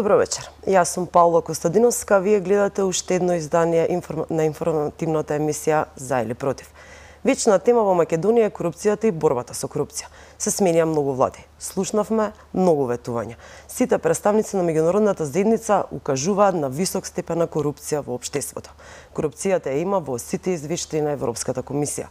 Добро вечер. Јас сум Паула Костадиновска, вие гледате уште едно издание на информативната емисија За или против. Вечна тема во Македонија е корупцијата и борбата со корупција. Се сменија многу влади. Слушнавме многу ветувања. Сите представници на меѓународната заедница укажуваат на висок степен на корупција во општеството. Корупцијата ја има во сите извештаи на Европската комисија.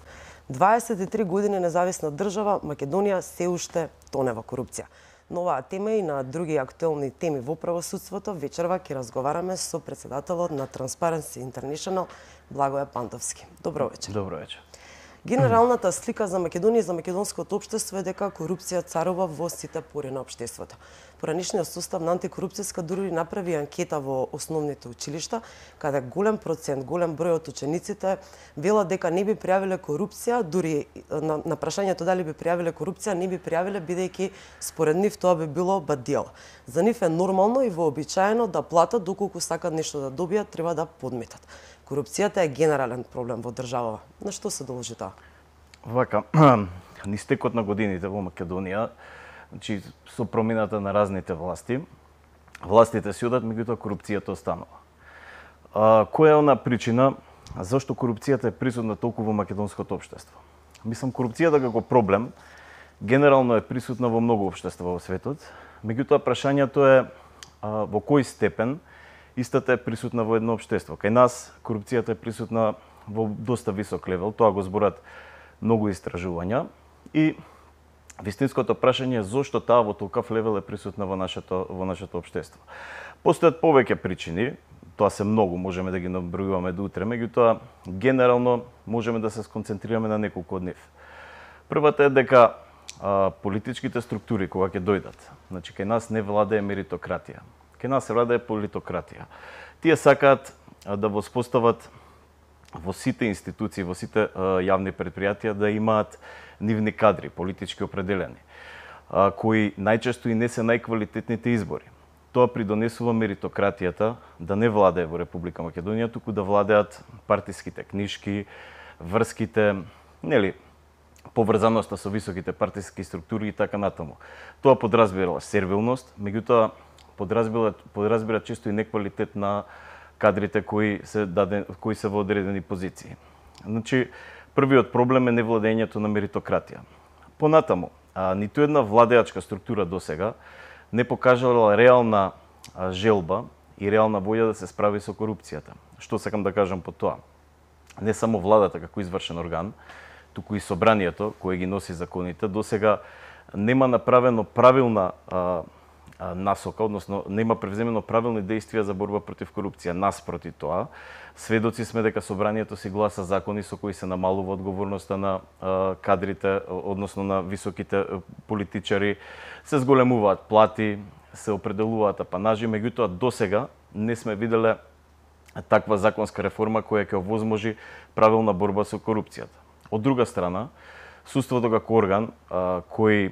23 години независна држава, Македонија се уште тоне во корупција. На оваа тема и на други актуелни теми во правосудството вечерва ќе разговараме со председателот на Transparency International Благоје Пантовски. Добро вечер. Добро вечер. Генералната слика за Македонија и за македонското општество е дека корупција царува во сите пори на општеството. Поранишниот состав на антикорупцијска дури направи анкета во основните училишта, каде голем процент, голем број од учениците велат дека не би пријавиле корупција, дури на прашањето дали би пријавиле корупција, не би пријавиле бидејќи според нив тоа би било bad deal. За нив е нормално и вообичаено да платат доколку сакат нешто да добијат, треба да подметат. Корупцијата е генерален проблем во државава. На што се должи тоа? Вака, низ текот на годините во Македонија, значи со промената на разните власти, властите си одат, меѓутоа корупцијата останува. Која е она причина зашто корупцијата е присутна толку во македонското општество? Мислам, корупцијата како проблем генерално е присутна во многу општества во светот, меѓутоа прашањето е во кој степен истата е присутна во едно општество. Кај нас корупцијата е присутна во доста висок левел, тоа го зборат многу истражувања и вистинското прашање е зошто таа во толкав левел е присутна во нашето општество. Постојат повеќе причини, тоа се многу, можеме да ги набројуваме до утре, меѓутоа генерално можеме да се сконцентрираме на неколку од нив. Првата е дека политичките структури кога ќе дојдат, значи кај нас не владее меритократија. Кај нас владее политократија. Тие сакаат да воспостават во сите институции, во сите јавни предпријатија да имаат нивни кадри, политички определени, кои најчесто и не се најквалитетните избори. Тоа придонесува меритократијата да не владее во Република Македонија, туку да владеат партиските книшки, врските, поврзаноста со високите партиски структури и така натаму. Тоа подразбира сервилност, меѓутоа подразбира често и неквалитет на кадрите кои се во одредени позиции. Значи, првиот проблем е невладењето на меритократија. Понатаму, ниту една владеачка структура досега не покажала реална желба и реална воља да се справи со корупцијата. Што сакам да кажам по тоа? Не само владата како извршен орган, туку и собранието кое ги носи законите, досега нема направено правилна насока, односно нема превземено правилни действија за борба против корупција. Наспроти тоа, сведоци сме дека собранието си гласа закони со кои се намалува одговорноста на кадрите, односно на високите политичари, се зголемуваат плати, се определуваат апанажи, меѓутоа досега не сме виделе таква законска реформа која ќе овозможи правилна борба со корупцијата. Од друга страна, судството како орган кој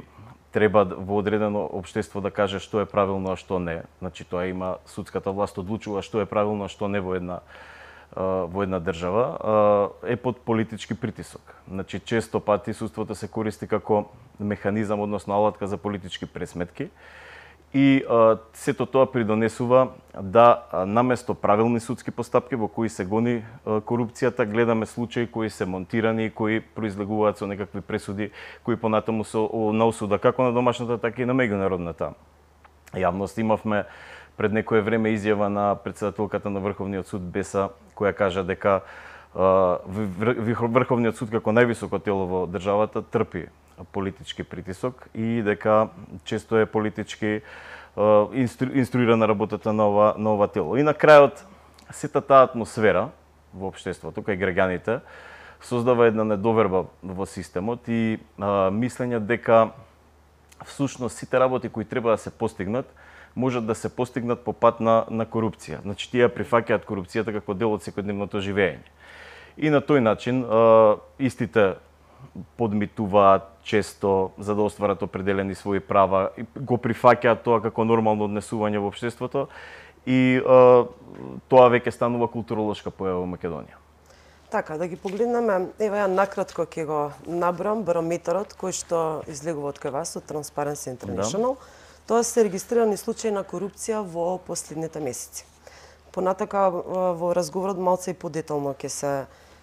треба во одредено општество да каже што е правилно, а што не. Значи тоа има судската власт одлучува што е правилно, а што не во една држава, е под политички притисок. Значи често пати судството се користи како механизам, односно алатка за политички пресметки и сето тоа придонесува да наместо правилни судски постапки во кои се гони корупцијата, гледаме случаи кои се монтирани и кои произлегуваат со некакви пресуди кои понатаму се на осуда како на домашната, така и на меѓународната јавност. Имавме пред некое време изјава на председателката на Врховниот суд Беса, која кажа дека Врховниот суд како највисоко тело во државата трпи политички притисок и дека често е политички инструирана работата на ова тело. И на крајот, сета таа атмосфера во општеството, кај граѓаните, создава една недоверба во системот и мислење дека всушност сите работи кои треба да се постигнат, можат да се постигнат по пат на корупција. Значи, тие прифаќаат корупцијата како дел од секојдневното живење. И на тој начин истите подмитуваат често за да остварат определени своји права, го прифаќаат тоа како нормално однесување во општеството и тоа веќе станува културолошка појава во Македонија. Така, да ги погледнеме, ева ја накратко ќе го набрам барометарот кој што излегува од кај вас од Transparency International. Тоа се регистрирани случаи на корупција во последните месеци. Понатака во разговорот малце и подетално ќе се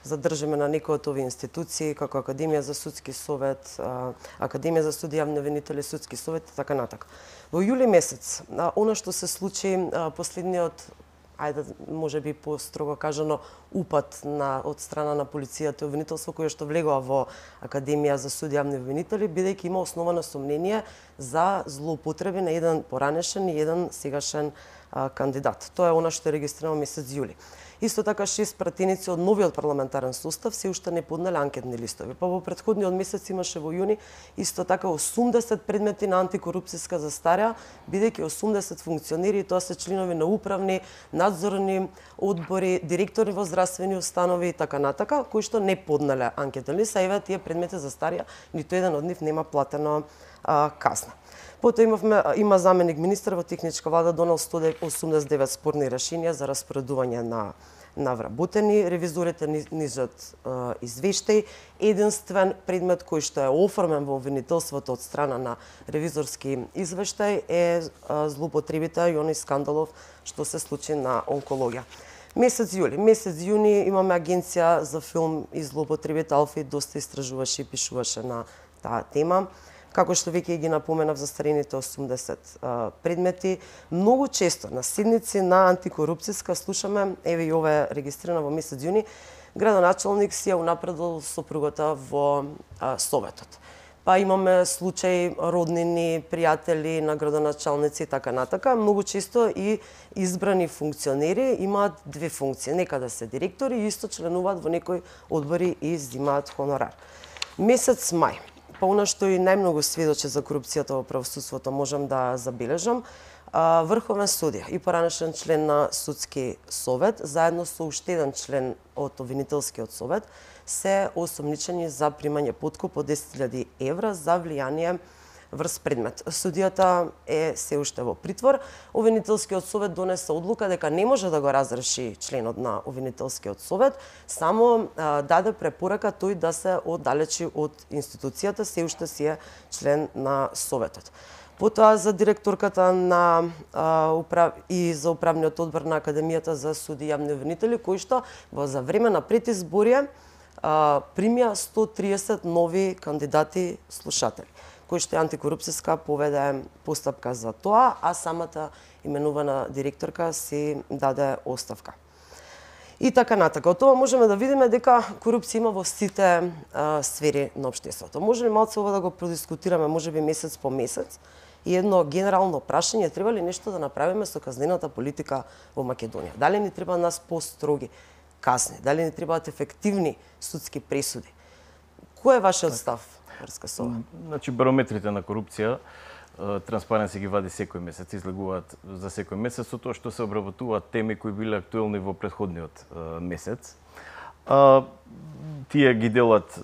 задржиме на некои од овие институции, како Академија за судски совет, Академија за суди јавни обвинители, судски совет и така натака. Во јули месец, она што се случи последниот, ајде може би построго кажано, упад од страна на полицијата и обвинителство кој што влегува во Академија за суди јавни обвинители, бидејќи има основано сомнение за злоупотреби на еден поранешен и еден сегашен кандидат. Тоа е она што е регистрирано месец јули. Исто така 6 пратеници од новиот парламентарен состав се уште не поднале анкетни листови. Па во претходниот месец имаше во јуни исто така 80 предмети на антикорупцијска застара, бидејќи 80 функционери, тоа се членови на управни, надзорни одбори, директори во здравствени установи и така натака, кои што не поднале анкетни лист, а еве тие предмети застарија, ниту еден од нив нема платено казна. Потоа има заменик министар во техничка влада донел 189 спорни решенија за распоредување на вработени, ревизорите низат извештај, единствен предмет кој што е оформен во обвинителството од страна на ревизорски извештај е злоупотребите и оној скандалов што се случи на онкологија. Месец јуни имаме Агенција за филм и злоупотребите. Алфи доста истражуваше и пишуваше на таа тема. Како што веќе ги напоменав за старените 80 предмети, многу често на седници на антикорупцијска слушаме, еве и ова е регистрирано во месец јуни, градоначалник си ја унапредил сопругата во советот. Па имаме случаи роднини, пријатели на градоначалници и така натака. Многу често и избрани функционери имаат две функции. Некада се директори и исто членуваат во некои одбори и земаат хонорар. Месец мај. Па она што и најмногу сведочи за корупцијата во правосудството можам да забележам, врховен судија и поранешен член на судски совет, заедно со уште еден член од обвинителскиот совет, се осомничени за примање подкуп од 10.000 евра за влијание врз предмет. Судијата е се уште во притвор. Обвинителскиот совет донесе одлука дека не може да го разреши членот на обвинителскиот совет, само даде препорака тој да се оддалечи од институцијата, се уште си е член на советот. Потоа за директорката на и за управниот одбор на Академијата за суди јавни обвинители, кој што за време на предизборие примја 130 нови кандидати слушатели, кој што е антикорупцијска поведе постапка за тоа, а самата именувана директорка си даде оставка. И така натака. Од тоа можеме да видиме дека корупција има во сите сфери на општеството. Може ли малце ова да го продискутираме, може би месец по месец, и едно генерално прашање, треба ли нешто да направиме со казнената политика во Македонија? Дали ни треба нас построги казни? Дали ни требаат ефективни судски пресуди? Кој е вашиот став? Значи, барометрите на корупција, Транспаренси ги вади секој месец, излегуваат за секој месец, со тоа што се обработуваат теми кои биле актуелни во претходниот месец. Тие ги делат,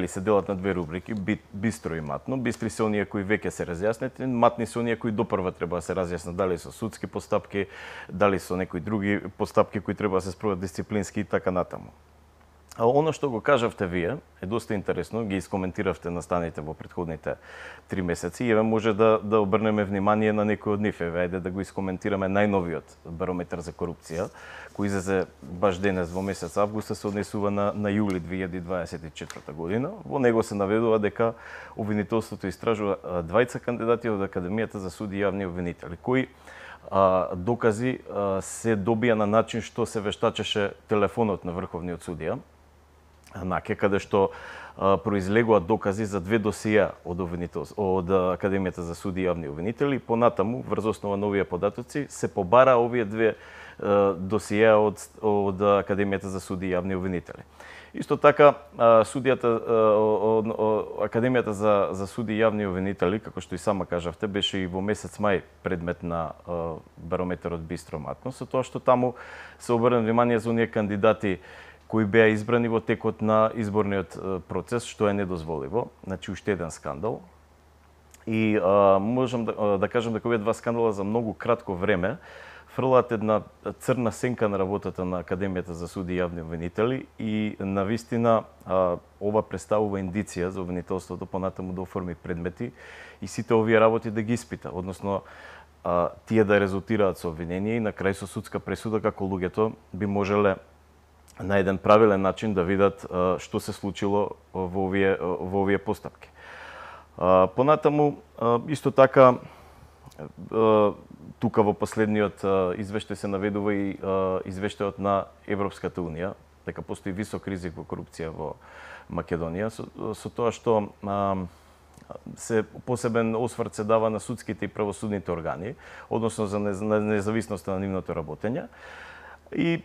се делат на две рубрики, бистро и матно. Бистри се оние кои веќе се разјаснети, матни се оние кои допрва треба да се разјаснат, дали со судски постапки, дали со некои други постапки кои треба да се спроведат дисциплински и така натаму. А оно што го кажавте вие е доста интересно, ги искоментиравте настаните во претходните 3 месеци и еве може да обрнеме внимание на некој од нив. Еве, ајде да го искоментираме најновиот барометар за корупција, кој излезе баш денес во месец август, се однесува на јули 2024 година. Во него се наведува дека обвинителството истражува двајца кандидати од Академијата за суди и јавни обвинители, кои докази се добија на начин што се вештачеше телефонот на врховниот судија, каде што произлегуваат докази за две досија од Академијата за суди и јавни обвинители. Понатаму, врз основа на овие податоци, се побара овие две досија од Академијата за суди и јавни обвинители. Исто така, Академијата за суди и јавни обвинители, како што и сама кажавте, беше и во месец мај предмет на барометарот Бистро матно, со тоа што таму се обрна внимание за оние кандидати кои беа избрани во текот на изборниот процес, што е недозволиво. Значи, уште еден скандал. И можам да кажам дека овие два скандала за многу кратко време фрлаат една црна сенка на работата на Академијата за суди и јавни обвинители и навистина ова представува индиција за обвинителството понатаму да оформи предмети и сите овие работи да ги испита, односно тие да резултираат со обвинение и на крај со судска пресуда како луѓето би можеле на еден правилен начин да видат што се случило во овие постапки. Понатаму исто така тука во последниот извештај се наведува и извештајот на Европската унија дека постои висок ризик во корупција во Македонија со тоа што се посебен осврт се дава на судските и правосудните органи, односно за независноста на нивното работење. И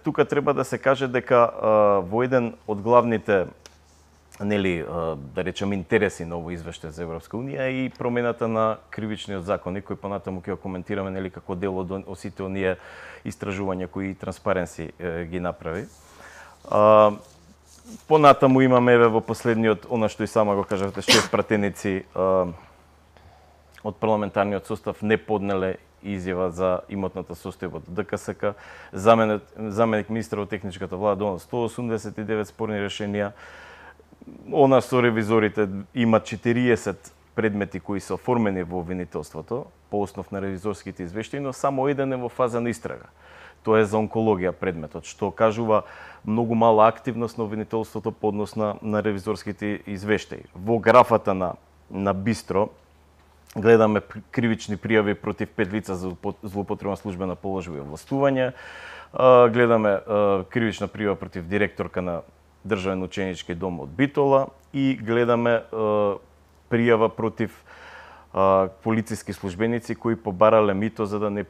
тука треба да се каже дека во еден од главните да речем интереси на овој извештај за Европска унија и промената на кривичниот законник кој понатаму ќе го коментираме како дел од сите оние истражувања кои Транспаренси ги направи. Понатаму имаме во последниот, она што и сама го кажавте, 6 пратеници од парламентарниот состав не поднеле изјава за имотната состојба од ДКСК. Заменик министер во техничката влада донел 189 спорни решенија. Она со ревизорите има 40 предмети кои се оформени во обвинителството по основ на ревизорските извештаи, но само еден е во фаза на истрага. Тоа е за онкологија предметот, што кажува многу мала активност на обвинителството по однос на ревизорските извештаи. Во графата на Бистро гледаме кривични пријави против 5 лица за злоупотреба на службена положба и овластување. Гледаме кривична пријава против директорка на Државен ученички дом од Битола и гледаме пријава против полициски службеници кои побарале мито за да не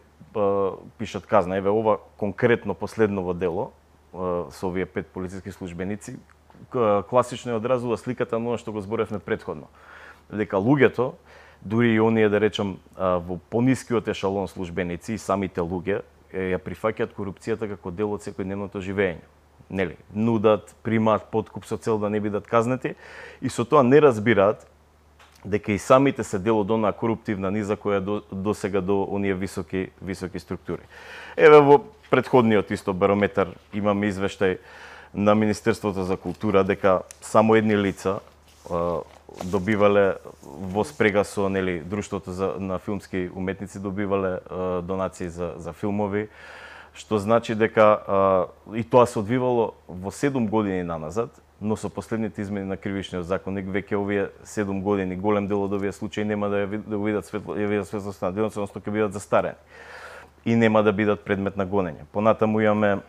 пишат казна. Еве ова конкретно последново дело со овие 5 полициски службеници класично ја одразува сликата на она што го зборевме претходно. Дека луѓето, дури и оние да речем во понискиот ешалон службеници и самите луѓе ја прифаќаат корупцијата како дел од секојдневното живење. Нели, нудат, примаат подкуп со цел да не бидат казнети и со тоа не разбираат дека и самите се дел од онаа коруптивна низа која досега до оние високи структури. Еве во претходниот исто барометар имаме извештај на Министерството за култура дека само едни лица добивале во спрега со Друштвото на филмски уметници добивале донации за филмови, што значи дека и тоа се одвивало во 7 години наназад, но со последните измени на кривичниот законник веќе овие 7 години голем дел од овие случаи нема да видат светлоста на денот, односно ќе бидат застарени и нема да бидат предмет на гонење. Понатаму имаме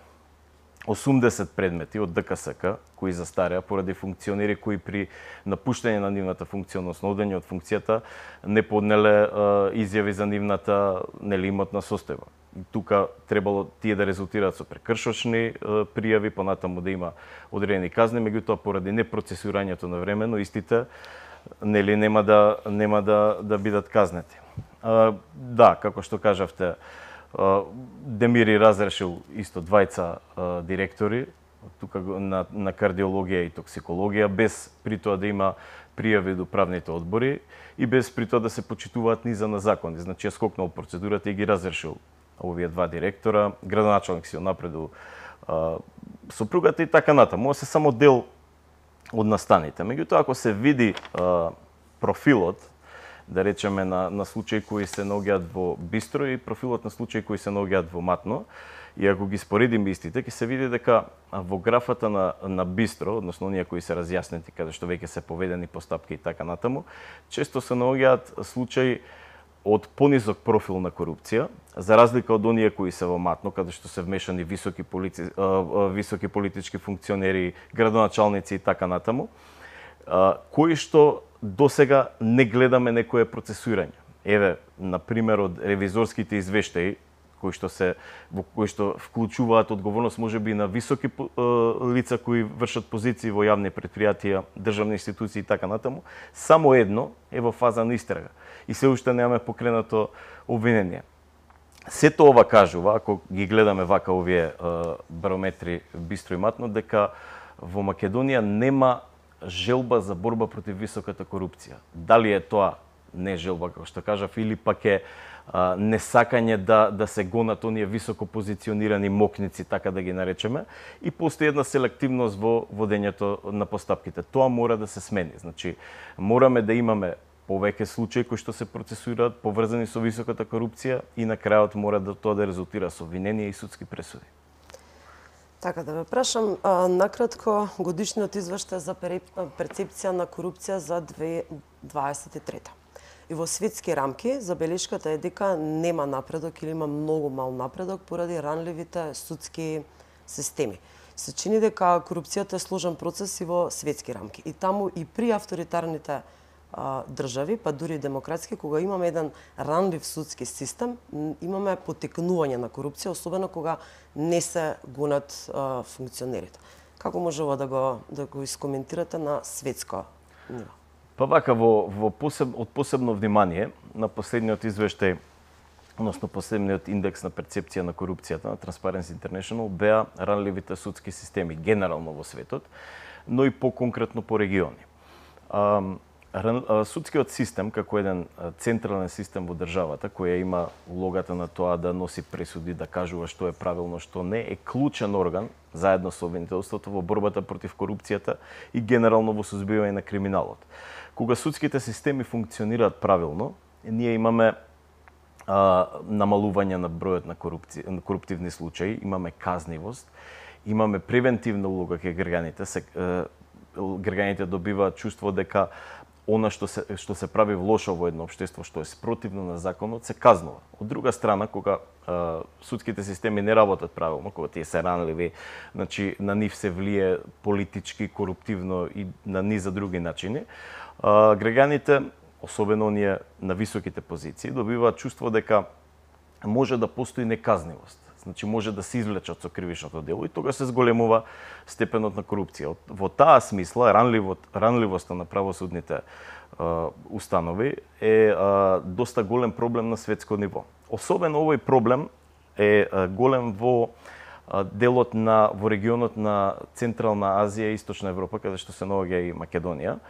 80 предмети од ДКСК кои застареа поради функционери кои при напуштање на нивната функција, односно одење од функцијата, не поднеле изјави за нивната имотна состојба. Тука требало тие да резултираат со прекршочни пријави, понатаму да има одредени казни, меѓутоа поради непроцесирањето на времено истите нема да бидат казнети. Да, како што кажавте, Демири разрешил исто двајца директори тука на кардиологија и токсикологија без при тоа да има пријави до правните одбори и без при тоа да се почитуваат низа на закони. Значи ја скокнал процедурата и ги разрешил овие два директора, градоначалник си напреду сопругата и така натаму. Ова се само дел од настаните. Меѓутоа ако се види профилот, да речеме на случаи кои се наоѓаат во Бистро и профилот на случаи кои се наоѓаат во Матно, и ако ги споредиме истите, ќе се види дека во графата на Бистро, односно оние кои се разјаснети, каде што веќе се поведени постапки и така натаму, често се наоѓаат случаи од понизок профил на корупција, за разлика од оние кои се во Матно, каде што се вмешани високи политички функционери, градоначалници и така натаму, кои што досега не гледаме некое процесуирање. Еве, на пример од ревизорските извештаи, кои што вклучуваат одговорност можеби на високи лица кои вршат позиции во јавни претпријатија, државни институции и така натаму, само едно е во фаза на истрага и се уште немаме покренато обвинение. Сето ова кажува, ако ги гледаме вака овие барометри Бистро и Матно, дека во Македонија нема желба за борба против високата корупција. Дали е тоа не желба, како што кажав, или пак е несакање да се гонат оние високо позиционирани мокници, така да ги наречеме, и постои една селективност во водењето на постапките. Тоа мора да се смени. Значи, мораме да имаме повеќе случаи кои што се процесуираат поврзани со високата корупција и на крајот мора тоа да резултира со обвиненија и судски пресуди. Така да ве прашам, накратко годишниот извештај за перцепција на корупција за 2023. И во светски рамки забелешката е дека нема напредок или има многу мал напредок поради ранливите судски системи. Се чини дека корупцијата е сложен процес и во светски рамки. И таму и при авторитарните држави, па дури и демократски, кога имаме еден ранлив судски систем, имаме потекнување на корупција, особено кога не се гонат функционерите. Како може ова да го искоментирате на светско ниво? Па вака, од посебно внимание на последниот извештај, односно последниот индекс на перцепција на корупцијата на Transparency International беа ранливите судски системи генерално во светот, но и по-конкретно по региони. Судскиот систем, како еден централен систем во државата, која има улогата на тоа да носи пресуди, да кажува што е правилно, што не, е клучен орган, заедно со обвинителството, во борбата против корупцијата и генерално во сузбивање на криминалот. Кога судските системи функционираат правилно, ние имаме намалување на бројот на коруптивни случаи, имаме казнивост, имаме превентивна улога кај граѓаните. Граѓаните добиваат чувство дека она што се прави лошо во едно општество, што е спротивно на законот, се казнува. Од друга страна, кога судските системи не работат правилно, кога тие се ранливи, значи на нив се влие политички, коруптивно и на низа други начини, граѓаните, особено оние на високите позиции, добиваат чувство дека може да постои неказнивост. Значи може да се извлечат со кривичното дело и тога се зголемува степенот на корупција. Во таа смисла, ранливоста на правосудните установи е доста голем проблем на светско ниво. Особено овој проблем е голем во делот во регионот на Централна Азија и Источна Европа, каде што се наоѓа и Македонија,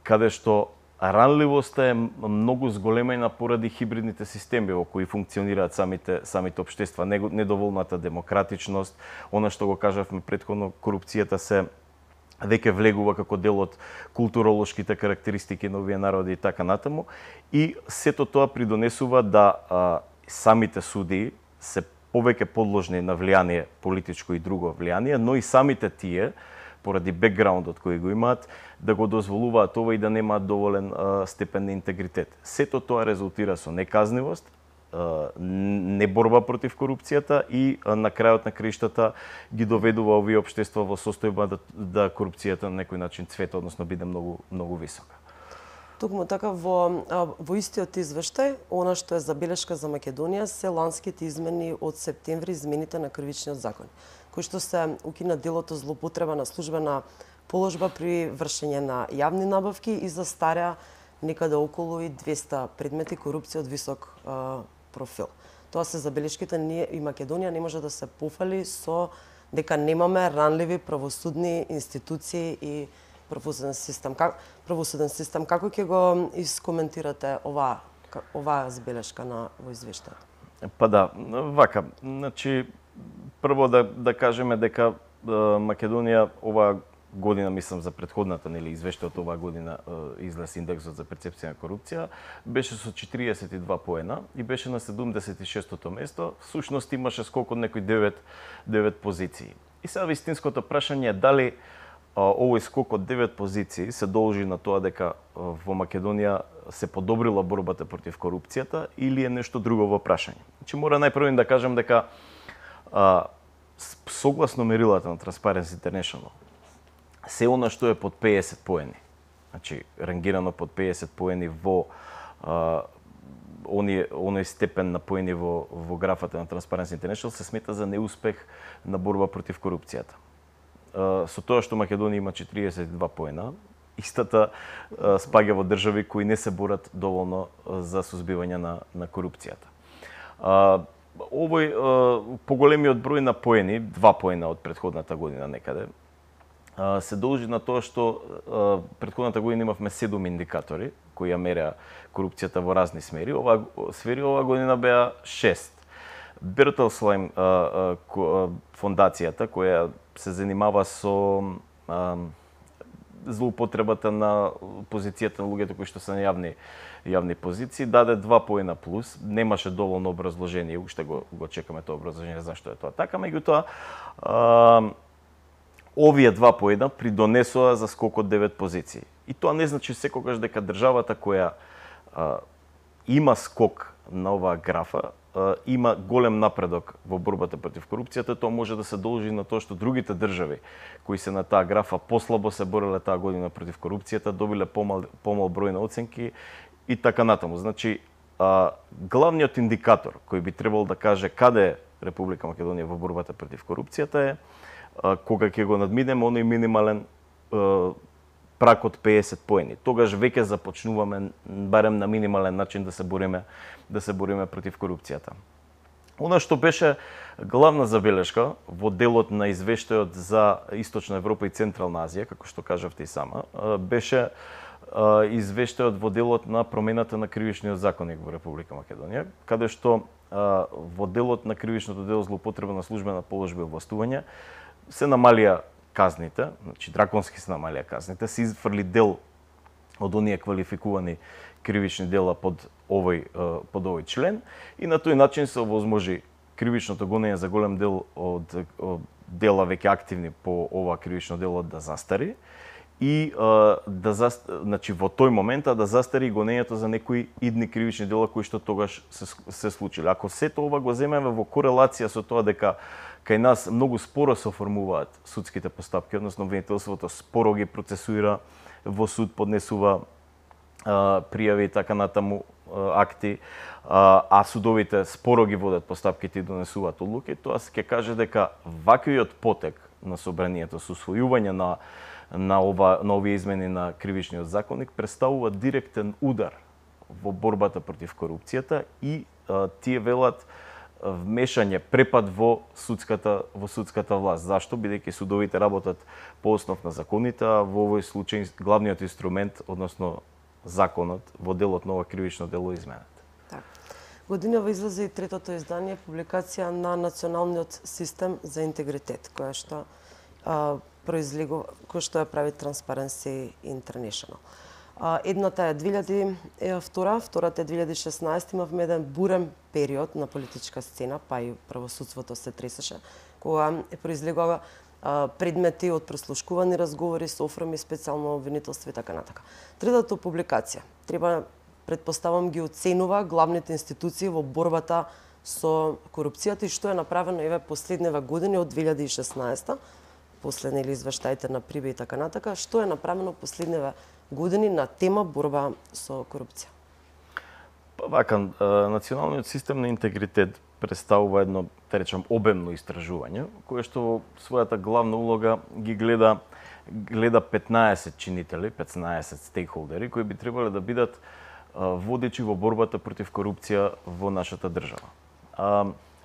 каде што ранливоста е многу зголемена поради хибридните системи во кои функционираат самите општества, недоволната демократичност, она што го кажавме претходно, корупцијата се веќе влегува како дел од културолошките карактеристики на овие народи и така натаму, и сето тоа придонесува да самите судии се повеќе подложни на влијание, политичко и друго влијание, но и самите тие поради бекграундот кој го имаат, да го дозволуваат ова и да немаат доволен степен на интегритет. Сето тоа резултира со неказнивост, неборба против корупцијата и на крајот на краиштата ги доведува овие општества во состојба да корупцијата на некој начин цвета, односно биде многу висока. Токму така во истиот извештај, она што е забелешка за Македонија се ланските измени од септември, измените на кривичниот закон, кои што се укина делото злоупотреба на службена положба при вршење на јавни набавки и застаря некаде околу и 200 предмети корупција од висок профил. Тоа се забелешките, ние и Македонија не може да се пофали со дека немаме ранливи правосудни институции и правосуден систем. Како ќе го искоментирате оваа забелешка во извештајот? Па да, вака, значи прво да кажеме дека Македонија оваа година, мислам за претходната, нели, извештајот оваа година излез индексот за перцепција на корупција, беше со 42 поена и беше на 76-тото место. Всушност имаше скок од некои 9 позиции. И сега вистинското прашање е дали овој скок од 9 позиции се должи на тоа дека во Македонија се подобрила борбата против корупцијата или е нешто друго во прашање. Значи мора најпрво да кажам дека согласно мерилата на Transparency International, се она што е под 50 поени, значи рангирано под 50 поени во оној степен на поени во графата на Transparency International, се смета за неуспех на борба против корупцијата. Со тоа што Македонија има 42 поена, истата спаѓа во држави кои не се борат доволно за сузбивање на корупцијата. Овој поголемиот број на поени, 2 поена од претходната година некаде, се должи на тоа што претходната година имавме 7 индикатори, кои ја мереа корупцијата во разни смери. Ова година беа 6. Бертелслайм фондацијата, која се занимава со злоупотребата на позицијата на луѓето кои што се на јавни позиции, даде 2 поена плюс. Немаше доволно образложение, уште го чекаме тоа образложение зашто е тоа така, меѓутоа овие 2 поена придонесоа за скок од 9 позиции. И тоа не значи секогаш дека државата која има скок на оваа графа, има голем напредок во борбата против корупцијата, тоа може да се должи на тоа што другите држави кои се на таа графа послабо се бореле таа година против корупцијата, добиле помал број на оценки и така натаму. Значи, главниот индикатор кој би требал да каже каде е Република Македонија во борбата против корупцијата е кога ќе го надминеме оној минимален прак од 50 поени. Тогаш веќе започнуваме барем на минимален начин да се бориме против корупцијата. Она што беше главна забелешка во делот на извештајот за Источна Европа и Централна Азија, како што кажавте и сама, беше извештајот во делот на промената на кривичниот законник во Република Македонија, каде што во делот на кривичното дело злоупотреба на службена положба и властување се намалија казните, значи драконски се намалија казните, се изфрли дел од оние квалификувани кривични дела под овој член и на тој начин се овозможи кривичното гонење за голем дел од дела веќе активни по ова кривично дело да застари и значи во тој момент да застари гонењето за некои идни кривични дела кои што тогаш се случиле. Ако сето ова го земеме во корелација со тоа дека кај нас многу споро се оформуваат судските постапки, односно обвинителството споро ги процесуира, во суд поднесува пријави и така натаму акти, а судовите споро ги водат постапките и донесуваат одлуки, тоа ќе каже дека ваквиот потек на собранието со усвојување на овие измени на кривичниот законник представува директен удар во борбата против корупцијата и тие велат вмешање, препад во судската власт. Зашто? Бидејќи судовите работат по основ на законите, а во овој случај главниот инструмент, односно законот, во делот на ова кривично дело изменет. Так. Годинава излезе и третото издание, публикација на Националниот систем за интегритет, која што ја прави Transparency International. Едната е 2002, втората е 2016, имавме еден бурен период на политичка сцена, па и правосудството се тресеше, кога произлегува предмети од преслушкувани разговори со офрми, специјално обвинителство и така натака. Третата публикација треба, предпоставам, ги оценува главните институции во борбата со корупцијата и што е направено еве последниве години од 2016, последни или извештаите на Прибе и така натака, што е направено последниве години на тема борба со корупција. Па вака, Националниот систем на интегритет представува едно, да речем, обемно истражување, кое што во својата главна улога ги гледа 15 чинители, 15 стейкхолдери, кои би требале да бидат водечи во борбата против корупција во нашата држава.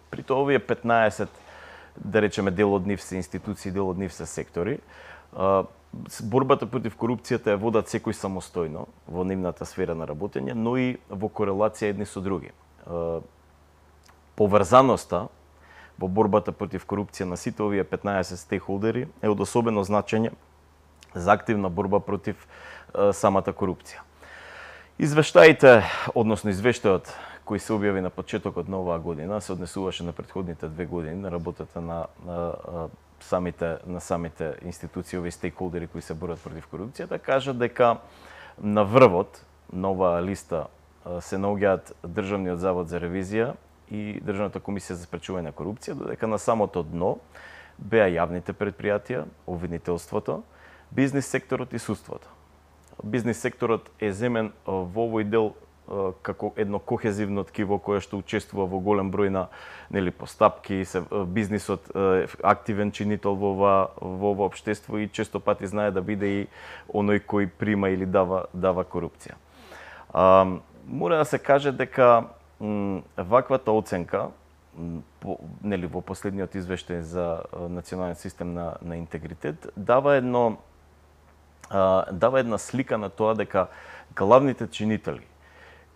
При тоа овие 15, да речеме, дел од нив се институции, дел од нив се сектори, борбата против корупцијата ја водат секој самостојно во нивната сфера на работење, но и во корелација едни со други. Поврзаноста во борбата против корупција на сите овие 15 стейкхолдери е од особено значење за активна борба против самата корупција. Извештаите, односно извештајот кој се објави на почетокот на оваа година, се однесуваше на претходните 2 години на работата на самите институции, овие стейкхолдери кои се борат против корупцијата, кажа дека на врвот на оваа листа се наоѓаат Државниот завод за ревизија и Државната комисија за спречување на корупција, додека на самото дно беа јавните предпријатија, обвинителството, бизнис секторот и судството. Бизнис секторот е земен во овој дел како едно кохезивно ткиво кое што учествува во голем број на постапки, бизнисот активен чинител во ова општество и често пати знае да биде и оној кој прима или дава корупција. Мора да се каже дека ваквата оценка во последниот извештај за Национален систем на интегритет дава едно дава една слика на тоа дека главните чинители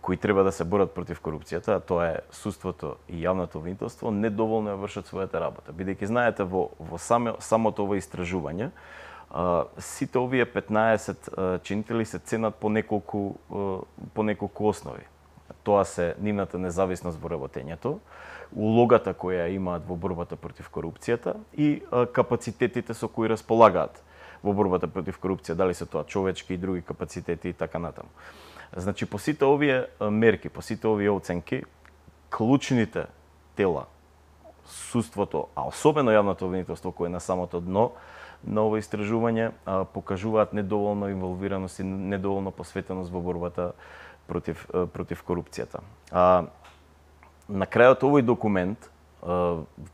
кои треба да се борат против корупцијата, а тоа е судството и јавното обвинителство, недоволно ја вршат својата работа. Бидејќи знаете во самото ова истражување, сите овие 15 чинители се ценат по неколку основи. Тоа се нивната независност во работењето, улогата која имаат во борбата против корупцијата и капацитетите со кои располагаат во борбата против корупција, дали се тоа човечки и други капацитети и така натаму. Значи, по сите овие мерки, по сите овие оценки, клучните тела, судството, а особено јавното обвинителство кое е на самото дно на ова истражување, покажуваат недоволно инволвираност и недоволно посветеност во борбата против корупцијата. На крајот овој документ,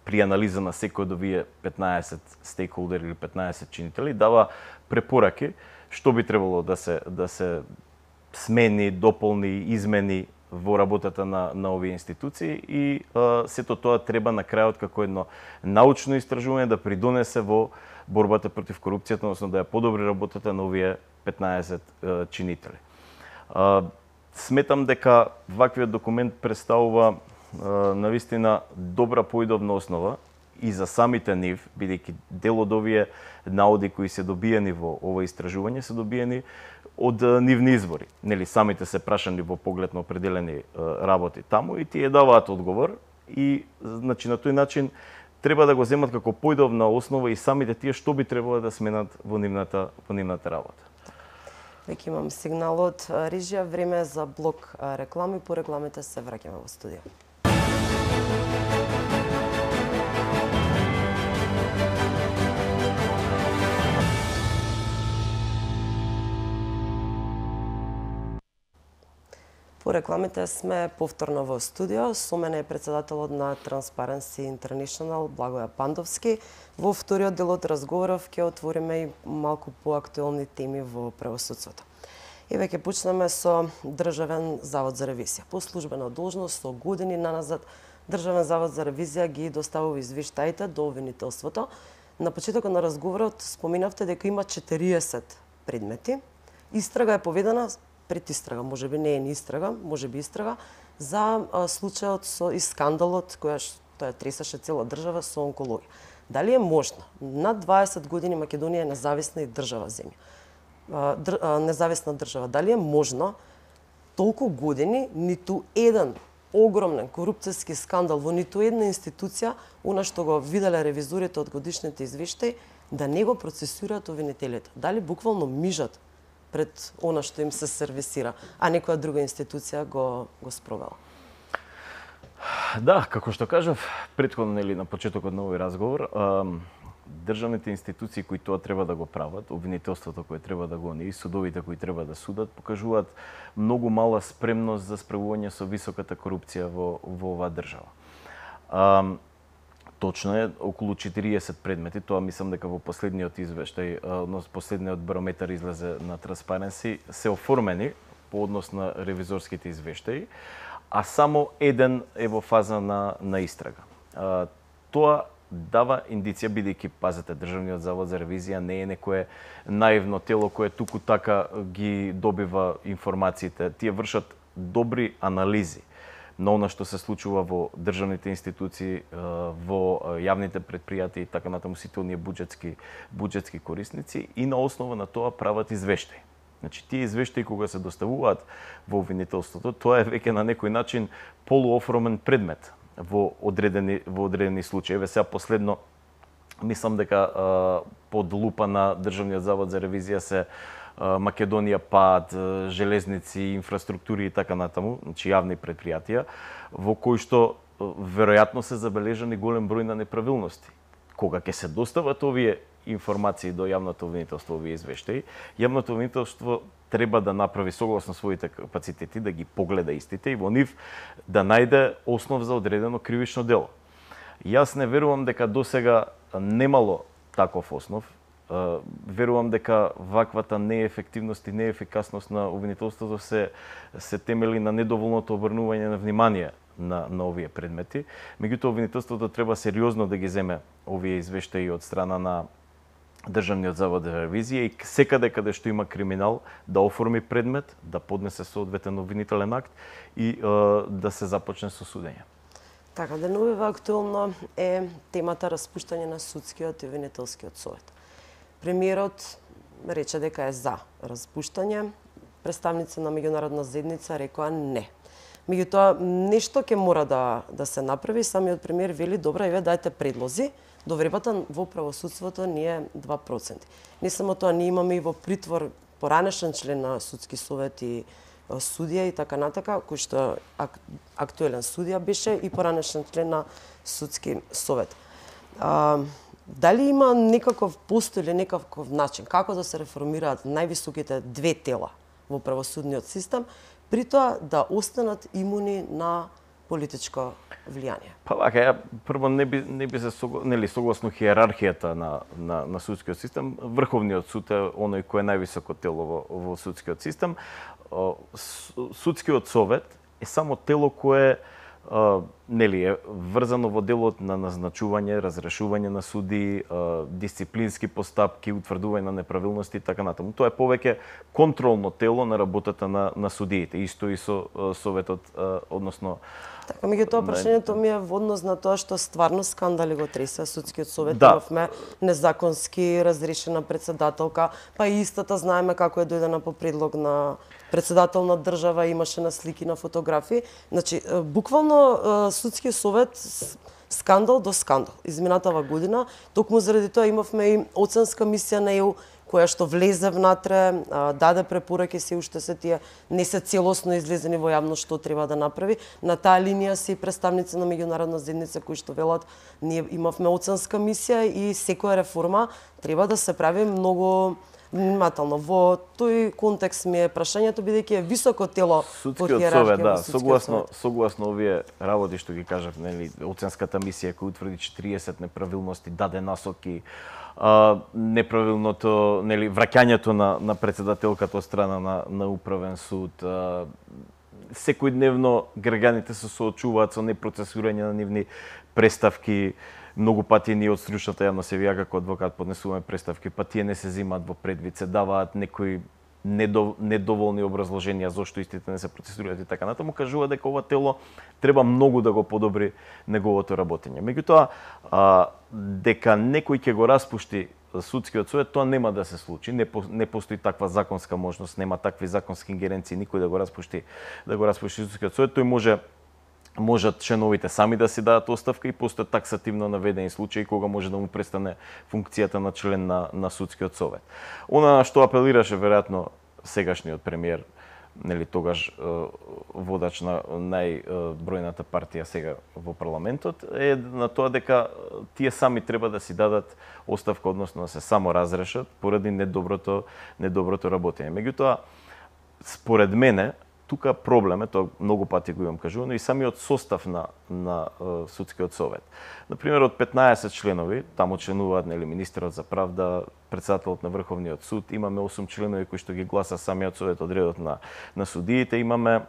при анализа на секој од овие 15 стейкхолдери или 15 чинители, дава препораки што би требало да се смени, дополни, измени во работата на овие институции и сето тоа треба на крајот како едно научно истражување да придонесе во борбата против корупцијата, односно да ја подобри работата на овие 15 чинители. Сметам дека ваквиот документ представува навистина добра поидобна основа и за самите нив, бидејќи дел од овие наоди кои се добиени во ова истражување се добиени од нивни извори. Нели, самите се прашани во поглед на определени работи таму и тие даваат одговор и значи на тој начин треба да го земат како поидобна основа и самите тие што би требало да сменат во нивната работа. Веќе имам сигнал од режија, време за блок реклами, по рекламите се враќаме во студио. По рекламите сме повторно во студио. Со мене е председателот на Transparency International Благоја Пандовски. Во вториот дел од разговоров ќе отвориме и малку поактуелни теми во правосудството. И веќе почнеме со Државен завод за ревизија. По службена должност со години наназад Државен завод за ревизија ги доставува извештаите до обвинителството. На почетокот на разговорот споминавте дека има 40 предмети. Истрага е поведена пред истрага, можеби не е ни истрага, можеби истрага, за случајот со и скандалот која тоа тресаше цела држава со онкологија. Дали е можно? Над 20 години Македонија е независна и независна држава. Дали е можно толку години ниту еден огромен корупцијски скандал во ниту една институција, она што го виделе ревизорите од годишните извештаи, да не го процесираат обвинителите? Дали буквално мижат пред она што им се сервисира, а некоја друга институција го спровела? Да, како што кажав претходно или на почетокот на овој разговор, државните институции кои тоа треба да го прават, обвинителството кое треба да го и судовите кои треба да судат, покажуваат многу мала спремност за справување со високата корупција во оваа држава. Точно е, околу 40 предмети, тоа мислам дека во последниот извештај, односно последниот барометар излезе на Transparency, се оформени по однос на ревизорските извештаи, а само еден е во фаза на истрага. Тоа дава индиција, бидејќи, пазете, Државниот завод за ревизија не е некое наивно тело кое туку така ги добива информациите. Тие вршат добри анализи на она што се случува во државните институции, во јавните претпријатија и така натаму, сите оние буџетски корисници и на основа на тоа прават извештаи. Значи, тие извештаи кога се доставуваат во обвинителството, тоа е веќе на некој начин полуоформен предмет во одредени случаи. Еве сега последно, мислам дека под лупа на Државниот завод за ревизија се Македонија пат, железници, инфраструктури и така натаму, значи јавни претпријатија, во кои што веројатно се забележани голем број на неправилности. Кога ќе се достават овие информации до јавното обвинителство, овие извештаи, јавното обвинителство треба да направи согласно своите капацитети, да ги погледа истите и во нив да најде основ за одредено кривично дело. Јас не верувам дека досега немало таков основ. Верувам дека ваквата неефективност и неефикасност на обвинителството се темели на недоволното обрнување на внимание на овие предмети. Меѓутоа, обвинителството треба сериозно да ги земе овие извештаи од страна на Државниот завод за ревизија и секаде каде што има криминал да оформи предмет, да поднесе соодветен обвинителен акт и да се започне со судење. Така, денувива актуелно е темата распуштање на судскиот и обвинителскиот совет. Премиерот рече дека е за распуштање, представници на меѓународна заедница рекоа не. Меѓутоа, нешто ќе мора да се направи, самиот премиер вели, добра, еве дајте предлози, довребата во правосудството ни е 2%. Не само тоа, ние имаме и во притвор поранешен член на судски совет и судија и така натака, кој што актуелен судија беше и поранешен член на судски совет. Дали има некаков постои или некаков начин како да се реформираат највисоките две тела во правосудниот систем, при тоа да останат имуни на политичко влијание? Па вака, прво не би се согласно хиерархијата на судскиот систем, Врховниот суд е оној кој е највисоко тело во судскиот систем. Судскиот совет е само тело кое е врзано во делот на назначување, разрешување на суди, дисциплински постапки, утврдување на неправилности и така натаму. Тоа е повеќе контролно тело на работата на судиите, исто и со советот, односно. Така, меѓутоа прашањето ми е во однос на тоа што стварно скандали го тресе судскиот совет. Да. Имавме незаконски разрешена председателка, па и истата знаеме како е дојдена по предлог на председател на држава, имаше на слики, на фотографии. Значи, буквално судскиот совет скандал до скандал. Изминатава година, токму заради тоа имавме и оценска мисија на ЕУ, која што влезе внатре, даде препораки, се уште се тие не се целосно излезени во јавност што треба да направи. На таа линија се и представници на меѓународна заедница кои што велат, ние имавме оценска мисија и секоја реформа треба да се прави многу внимателно. Во тој контекст ми е прашањето, бидејќи е високо тело во хиерархија. Согласно овие работи што ги кажав, оценската мисија која утврди 40 неправилности, даде насоки, неправилното, враќањето на председателката од страна на управен суд, секојдневно граѓаните се соочуваат со непроцесирање на нивни преставки. Многу пати ние од стручната јавност, ја како адвокат поднесуваме преставки, па тие не се земаат во предвид, се даваат некои недоволни образложенија зошто истите не се процесираат и така натаму, кажува дека ова тело треба многу да го подобри неговото работење. Меѓутоа, дека некој ќе го распушти судскиот совет, тоа нема да се случи, не постои таква законска можност, нема такви законски ингеренции никој да го распушти судскиот совет, тој можат членовите сами да си дадат оставка и постојат таксативно наведени случаи кога може да му престане функцијата на член на судскиот совет. Она што апелираше веројатно сегашниот премиер, тогаш водач на најбројната партија сега во парламентот, е на тоа дека тие сами треба да си дадат оставка, односно да се само разрешат поради недоброто работење. Меѓутоа, според мене, тука проблем е, тоа многу пати го имам кажувано, и самиот состав на судскиот совет. Например, од 15 членови, таму членуваат министерот за правда, председателот на Врховниот суд, имаме 8 членови кои што ги гласа самиот совет од редот на судиите, имаме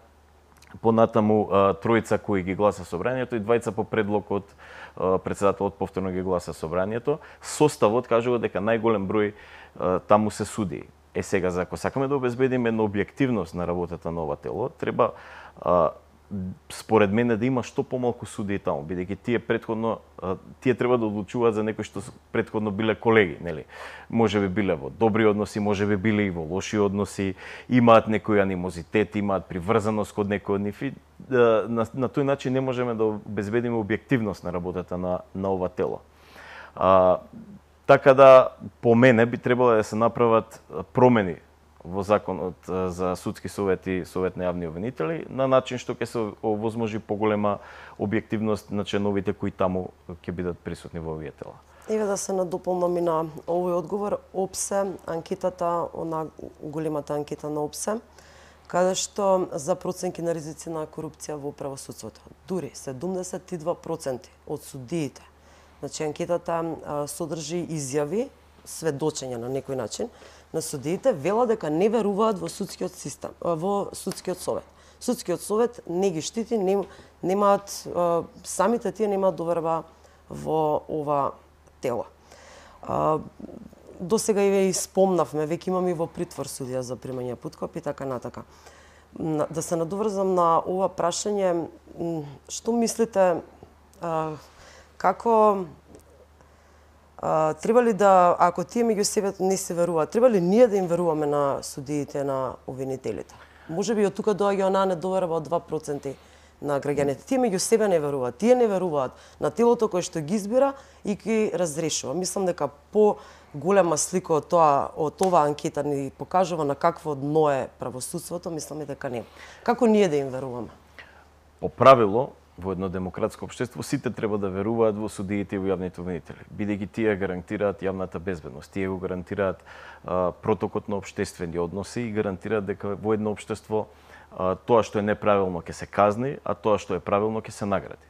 понатаму тројца кои ги гласа собранието и двајца по предлог од председателот повторно ги гласа собранието. Составот кажува дека најголем број таму се судии. Сега, ако сакаме да обезбедиме една објективност на работата на ова тело, треба според мене да има што помалку судии таму, бидејќи тие треба да одлучуваат за некои што претходно биле колеги, нели? Можеби биле во добри односи, можеби биле и во лоши односи, имаат некој анимозитет, имаат приврзаност код некој од нив и на тој начин не можеме да обезбедиме објективност на работата на ова тело. Така да, по мене, би требало да се направат промени во законот за судски совет и совет на јавни обвинители, на начин што ќе се овозможи поголема објективност на членовите кои таму ќе бидат присутни во овие тела. Еве да се надополнам и на овој одговор. ОПСЕ, анкетата, големата анкета на ОПСЕ, каде што за проценки на ризици на корупција во правосудството. Дури 72% од судиите. Значи, анкетата содржи изјави, сведочење на некој начин, на судиите, вела дека не веруваат во судскиот систем, во судскиот совет. Судскиот совет не ги штити, немаат, самите тие немаат доверба во ова тело. до сега и спомнавме, веќе имаме и во притвор судија за примање подкуп и така натака. Да се надоврзам на ова прашање, што мислите, како треба ли да, ако тие меѓу себе не се веруваат, треба ли ние да им веруваме на судиите, на обвинителите? Може би од тука доаѓа онаа недоверба од 2% на граѓаните. Тие меѓу себе не веруваат, тие не веруваат на телото кое што ги избира и ги разрешува. Мислам дека голема слика од оваа анкета ни покажува на какво дно е правосудството, мислам дека не. Како ние да им веруваме? По правило, во едно демократско општество сите треба да веруваат во судиите и во јавните обвинители, бидејќи тие гарантираат јавната безбедност, тие го гарантираат протокот на општествени односи и гарантираат дека во едно општество тоа што е неправилно ќе се казни, а тоа што е правилно ќе се награди.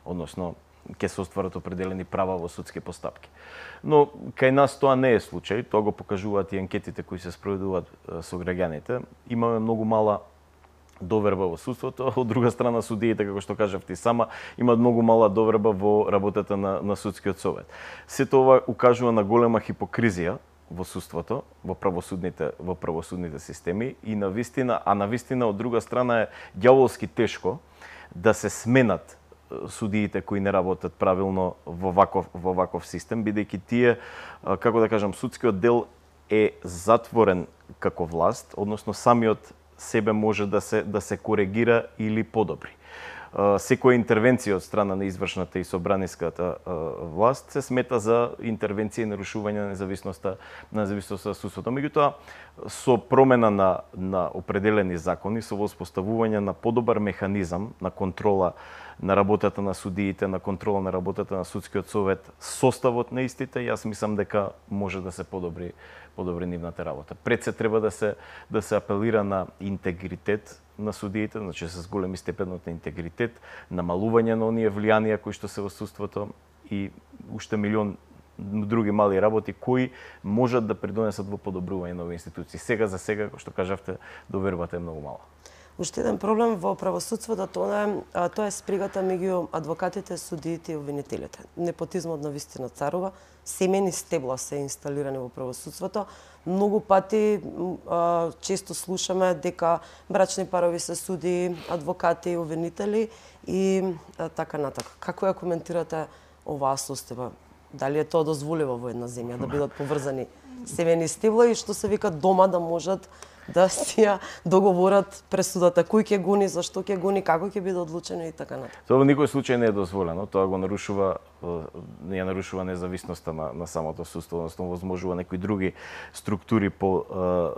Односно, ќе се остварат определени права во судски постапки. Но кај нас тоа не е случај, тоа го покажуваат и анкетите кои се спроведуваат со граѓаните. Имаме многу мала доверба во судството, од друга страна судиите, како што кажав ти сама, имаат многу мала доверба во работата на судскиот совет. Сето ова укажува на голема хипокризија во судството, во правосудните системи и навистина од друга страна е ѓаволски тешко да се сменат судиите кои не работат правилно во ваков систем, бидејќи тие, како да кажам, судскиот дел е затворен како власт, односно самиот себе може да се коригира или подобри. Секоја интервенција од страна на извршната и собраниската власт се смета за интервенција и нарушување на независноста на судството. Меѓутоа, со промена на определени закони, со воспоставување на подобар механизам на контрола на работата на судиите, на контрола на работата на судскиот совет, составот на истите, јас мислам дека може да се подобри нивната работа. Пред се треба да се апелира на интегритет на судиите, значи с големи степенот на интегритет, намалување на оние влијанија кои што се во судството и уште милион други мали работи кои можат да придонесат во подобрување на овие институции. Сега за сега, како што кажавте, довербата е многу мала. Уште еден проблем во правосудството тоа е спрегата меѓу адвокатите, судиите и обвинителите. Непотизмот на вистина царува, семени стебла се инсталирани во правосудството. Многу пати често слушаме дека брачни парови се суди, адвокати и обвинители и така натака. Како ја коментирате оваа состојба? Дали е тоа дозволиво во една земја да бидат поврзани семени стебла и што се вика дома да можат да си ја договорат пресудата, кој ќе гони, зашто ќе гони, како ќе биде одлучено и така натаму. Тоа во никој случај не е дозволено, тоа го нарушува независноста на самото судство, односно возможува некои други структури по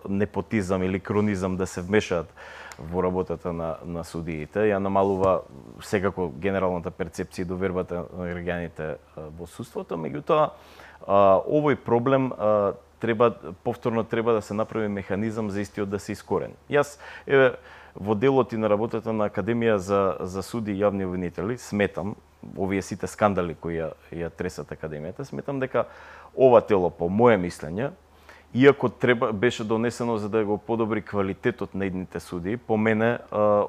непотизам или кронизам да се вмешаат во работата на судиите. Ја намалува секако генералната перцепција и довербата на граѓаните во судството, меѓутоа овој проблем повторно треба да се направи механизам за истиот да се искорени. Јас во делот и на работата на Академија за суди и јавни обвинители сметам, овие сите скандали кои ја тресат Академијата, сметам дека ова тело, по моје мислење, иако беше донесено за да го подобри квалитетот на идните судии, по мене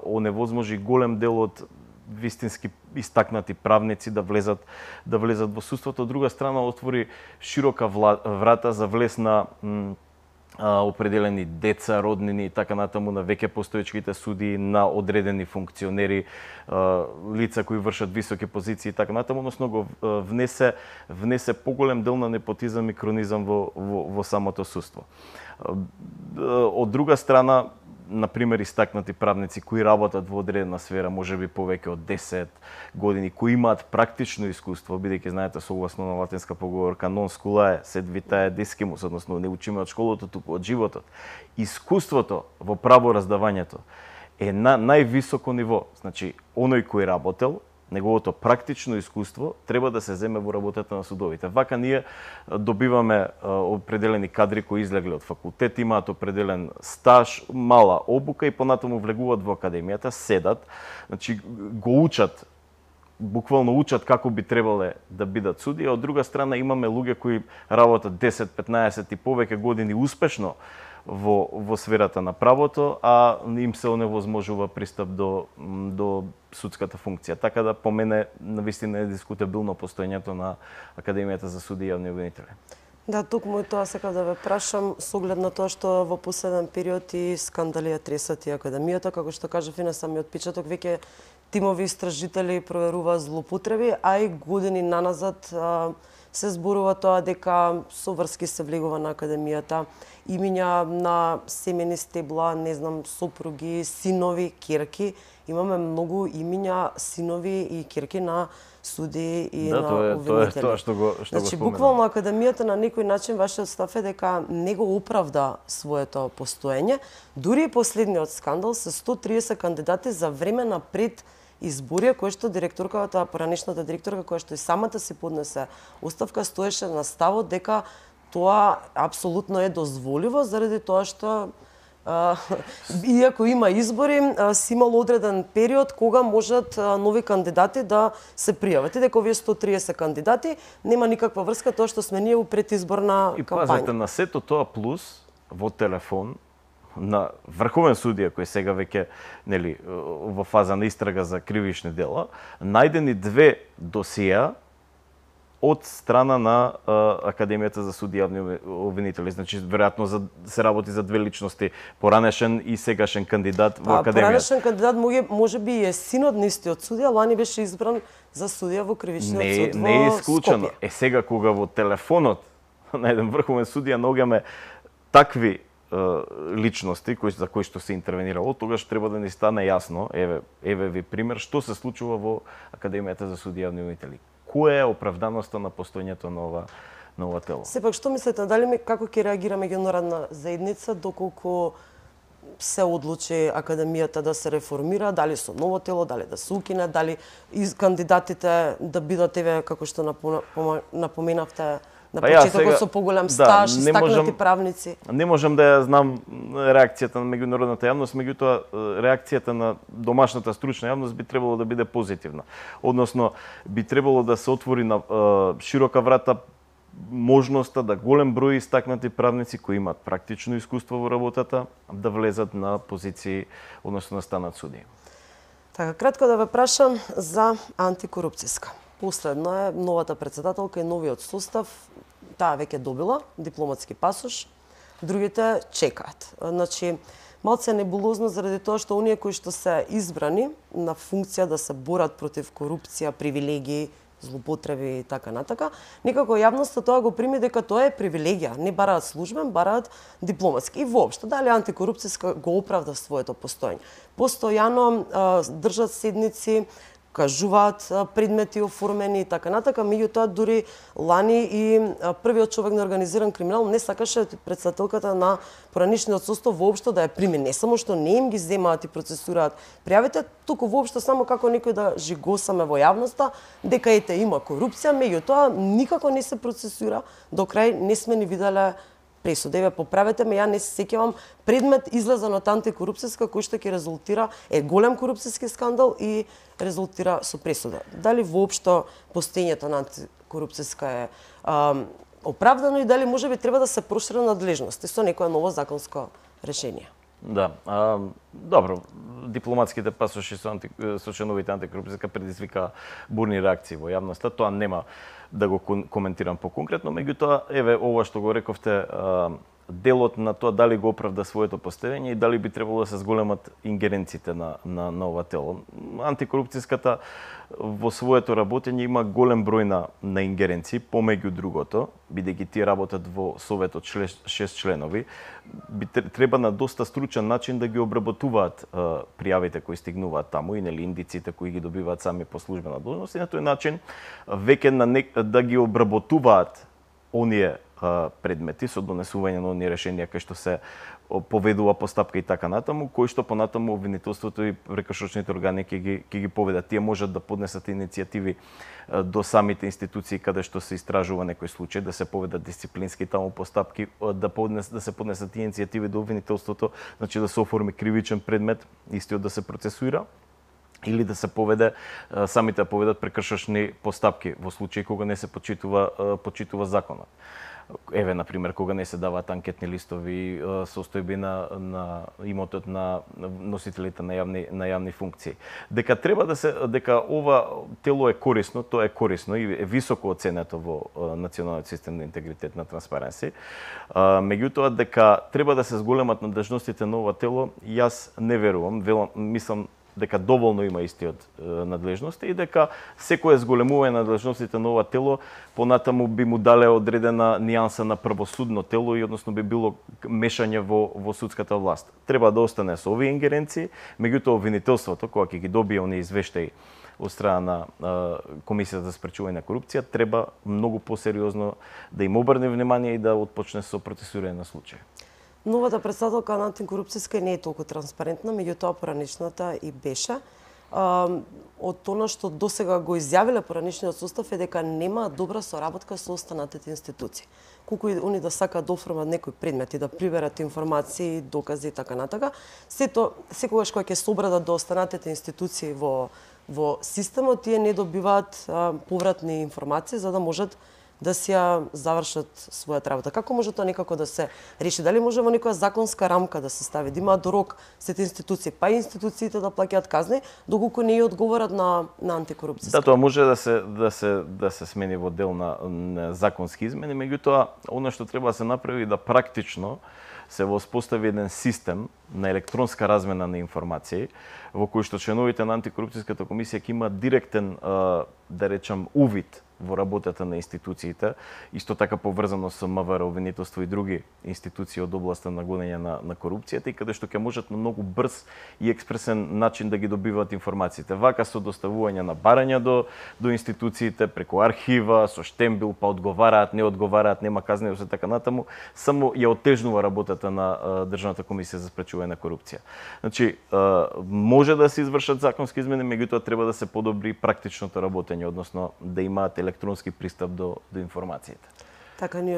оневозможи голем дел од вистински истакнати правници да влезат во судството. Од друга страна отвори широка врата за влез на определени деца, роднини и така натаму на веќе постоечките судии, на одредени функционери, лица кои вршат високи позиции и така натаму, односно го внесе поголем дел на непотизам и кронизам во самото судство. Од друга страна, например, истакнати правници кои работат во одредена сфера, можеби повеќе од 10 години, кои имаат практично искуство, бидејќи знаете согласно на латинска поговорка non scolae sed vitae discimus, односно не учиме од школото, туку од животот. Искуството во правораздавањето е на највисоко ниво. Значи, оној кој работел, неговото практично искуство треба да се земе во работата на судовите. Вака ние добиваме определени кадри кои излегле од факултет, имаат определен стаж, мала обука и понатаму влегуваат во академијата, седат, значи го учат, буквално учат како би требале да бидат суди, а од друга страна имаме луѓе кои работат 10, 15 и повеќе години успешно во сферата на правото, а им се оневозможува пристап до судската функција. Така да по мене навистина е дискутабилно постоењето на Академијата за суди и јавни обвинители. Да, токму и тоа сакав да ве прашам, со оглед на тоа што во последен период и скандали ја тресат и академијата, како што кажав и на самиот печаток, веќе тимови истражители проверуваат злоупотреби, а и години наназад се зборува тоа дека со врски се влегува на академијата, имиња на семени стебла, не знам, сопруги, синови, ќерки. Имаме многу имиња, синови и ќерки на суди и на обвинители. Тоа што го Значи, споменам. буквално академијата на некој начин вашиот став е дека не го оправда своето постоење. Дури и последниот скандал се 130 кандидати за време на пред изборија, кој што директорката, поранешната директорка, која што и самата си поднесе оставка, стоеше на ставот дека тоа апсолутно е дозволиво, заради тоа што иако има избори, си имало одреден период кога можат нови кандидати да се пријават. И дека овие 130 кандидати нема никаква врска тоа што сме ние у предизборна кампања. И пазете, на сето тоа плюс во телефон на врховен судија кој сега веќе нели во фаза на истрага за кривишни дела, најдени 2 досија од страна на Академијата за суди и јавни обвинители. Значи, веројатно се работи за 2 личности, поранешен и сегашен кандидат во Академијата. Поранешен кандидат може би е синот на истиот судија, лани беше избран за судија во кривичниот суд во Не е исклучено. Скопје. Сега кога во телефонот на еден врховен судија наоѓаме такви личности за кои што се интервенирало, тогаш треба да ни стане јасно, еве ви пример, што се случува во Академијата за суди и јавни обвинители. Која е оправданоста на постоењето на ова тело? Сепак, што мислите, како ќе реагира меѓународна заедница доколку се одлучи Академијата да се реформира, дали со ново тело, дали да се укине, дали кандидатите да бидат, еве, како што напоменавте, на почетокот со поголем стаж, истакнати правници? Не можам да ја знам реакцијата на меѓународната јавност, меѓутоа реакцијата на домашната стручна јавност би требало да биде позитивна. Односно, би требало да се отвори на широка врата можноста да голем број истакнати правници кои имаат практично искуство во работата да влезат на позиции, односно да станат судии. Така, кратко да ве прашам за антикорупцијска. Последно е новата председателка и новиот состав, таа веќе добила дипломатски пасош, другите чекаат. Значи, малце небулозно заради тоа што оние кои што се избрани на функција да се борат против корупција, привилегии, злоупотреби и така натака, некако јавноста тоа го прими дека тоа е привилегија, не бараат службен, бараат дипломатски. И воопшто, дали антикорупцијска го оправда своето постоење. Постојано држат седници, кажуваат предмети оформени и така натака, меѓутоа дури лани и првиот човек на организиран криминал не сакаше председателката на поранишниот состав воопшто да ја прими, не само што не им ги земаат и процесураат пријавите, туку воопшто само како некој да жигосаме во јавноста дека ете има корупција, меѓутоа никако не се процесура, до крај не сме ни виделе пресуда. Еве, поправете ме, ја не се сеќавам предмет излезен од антикорупцијска кој што ќе резултира голем корупцијски скандал и резултира со пресуда. Дали воопшто постоењето на антикорупцијска е оправдано и дали можеби треба да се прошири надлежности со некое ново законско решение? Да, добро, дипломатските пасоши со членовите антикорупцијска предизвика бурни реакции во јавноста, тоа нема да го коментирам поконкретно, меѓутоа, еве, ова што го рековте, делот на тоа дали го оправда своето поставење и дали би требало да се зголемат ингеренциите на ова тело. Антикорупцијската во своето работење има голем број на ингеренции, помеѓу другото, бидејќи тие работат во советот 6 членови, треба на доста стручен начин да ги обработуваат пријавите кои стигнуваат таму и нели индициите кои ги добиваат сами по службена должност и на тој начин веќе да ги обработуваат оние предмети со донесување на оние решенија кои што се поведува постапка и така натаму, кои што понатаму обвинителството и прекршочните органи ќе ги поведат. Тие можат да поднесат иницијативи до самите институции каде што се истражува некој случај, да се поведат дисциплински таму постапки, да се поднесат иницијативи до обвинителството, значи да се оформи кривичен предмет, истиот да се процесуира, или да се самите поведат прекршочни постапки во случај кога не се почитува законот. еве на пример кога не се даваат анкетни листови, состојби на имотот на носителите на јавни функции. Дека треба дека ова тело е корисно, тоа е корисно и е високо оценето во националниот систем на интегритет на Transparency. Меѓутоа дека треба да се зголемат надлежностите на ова тело, јас не верувам, мислам дека доволно има истиот надлежности и дека секое зголемување на надлежностите на ова тело понатаму би му дале одредена нијанса на правосудно тело и односно би било мешање во судската власт. Треба да остане со овие ингеренции, меѓутоа обвинителството кога ќе ги добие оние извештаи од страна на Комисијата за спречување на корупција, треба многу посериозно да им обрне внимание и да отпочне со процесирање на случаи. Новата председателка на антикорупцијска не е толку транспарентна, меѓутоа поранишната и беше. Од она што досега го изјавиле поранишниот состав е дека нема добра соработка со останатите институции. Колку и они да сакаат да оформат некои предмети, да приберат информации, докази и така натака, секогаш кога ќе се обрадат до останатите институции во системот, тие не добиваат повратни информации за да можат да си ја завршат својата работа. Како може тоа некако да се реши? Дали може во некоја законска рамка да се стави, да имаат до рок сите институции, па и институциите да плаќаат казни, доколку не ја одговорат на антикорупцијска? Да, тоа може да се смени во дел на законски измени, меѓутоа она што треба да се направи да практично се воспостави еден систем на електронска размена на информации, во кој што членовите на антикорупцијската комисија ќе имаат директен, да речам, увид во работата на институциите, исто така поврзано со МВР, обвинителство и други институции од областа на гонење на корупцијата и каде што ќе можат на многу брз и експресен начин да ги добиваат информациите. Вака со доставување на барања до институциите, преку архива, со штембил, па одговараат, не одговараат, нема казни, и така натаму, само ја отежнува работата на Државната комисија за спречување на корупција. Значи, може да се извршат законски измени, меѓутоа треба да се подобри практичното работење, односно да имаат електронски пристап до информациите. Така, ни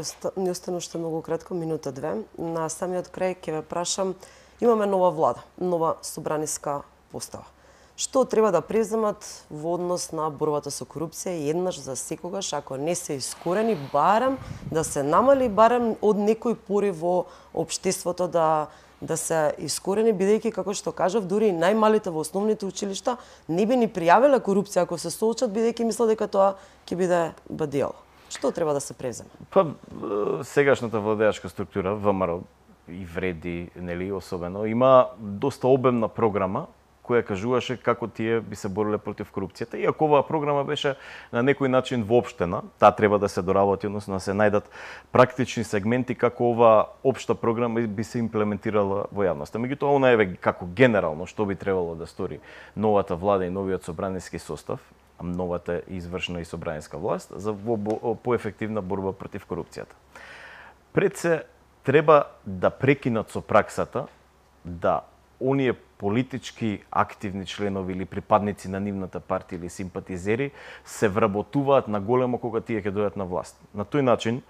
остана уште многу кратко, минута-две. На самиот крај ќе ве прашам, имаме нова влада, нова собраниска постава. Што треба да преземат во однос на борбата со корупција еднаш за секогаш, ако не се искорени, барем да се намали, барем од некој порив во општеството да се искорени, бидејќи, како што кажав, дури и најмалите во основните училишта не би ни пријавиле корупција ако се соочат, бидејќи мислат дека тоа ќе биде бадијало. Што треба да се преземе? Па, сегашната владеачка структура, ВМРО и вреди, нели, особено, има доста обемна програма која кажуваше како тие би се бореле против корупцијата. Иако оваа програма беше на некој начин воопштена, таа треба да се доработи, односно да се најдат практични сегменти како оваа општа програма би се имплементирала во јавноста. Меѓутоа, она е како генерално што би требало да стори новата влада и новиот собраниски состав, новата извршна и собраниска власт за поефективна борба против корупцијата. Пред се треба да прекинат со праксата да оние политички активни членови или припадници на нивната партија или симпатизери се вработуваат на големо кога тие ќе дојдат на власт. На тој начин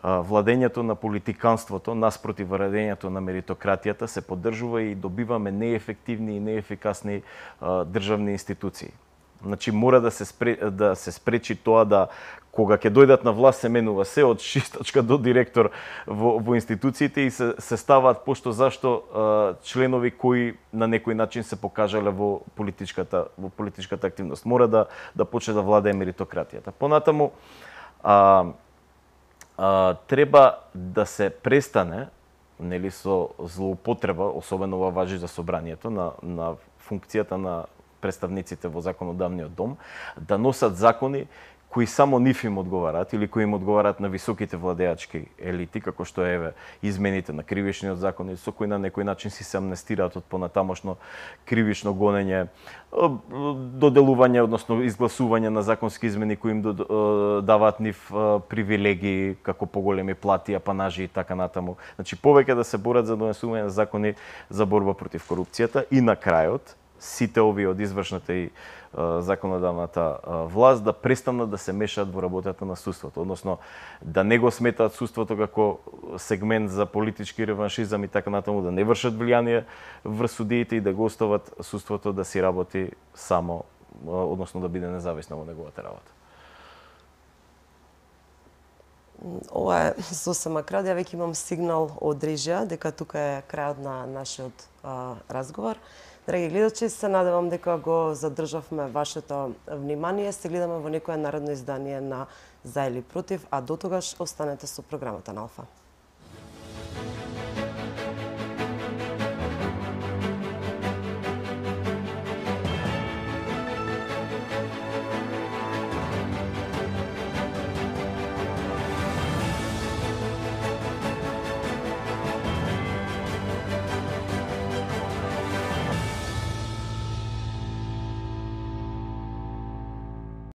владењето на политиканството наспроти владењето на меритократијата се поддржува и добиваме неефективни и неефикасни државни институции. Значи мора да се спречи тоа да кога ќе дојдат на власт се менува се од шистачка до директор во институциите и се ставаат пошто зашто членови кои на некој начин се покажале во политичката активност. Мора да почне да владее меритократијата. Понатаму треба да се престане, нели, со злоупотреба, особено ова важи за собранието на функцијата на представниците во законодавниот дом, да носат закони кои само нив им одговараат или кои им одговараат на високите владеачки елити, како што е измените на кривичниот закон, со кои на некој начин си се амнестираат од понатамошно кривично гонење, доделување, односно изгласување на законски измени кои им даваат нив привилегии, како поголеми плати, апанажи и така натаму. Значи, повеќе да се борат за донесување на закони за борба против корупцијата и на крајот сите овие од извршната и законодавната власт да престанат да се мешаат во работата на судството, односно да не го сметаат судството како сегмент за политички реваншизам и така натаму, да не вршат влијание врз судиите и да го остават судството да си работи само, односно да биде независно во неговата работа. Ова е сосема краде, ја веќе имам сигнал од режија дека тука е крајот на нашиот разговор. Драги гледачи, се надевам дека го задржавме вашето внимание. Се гледаме во некое наредно издание на За или против, а до тогаш останете со програмата на Алфа.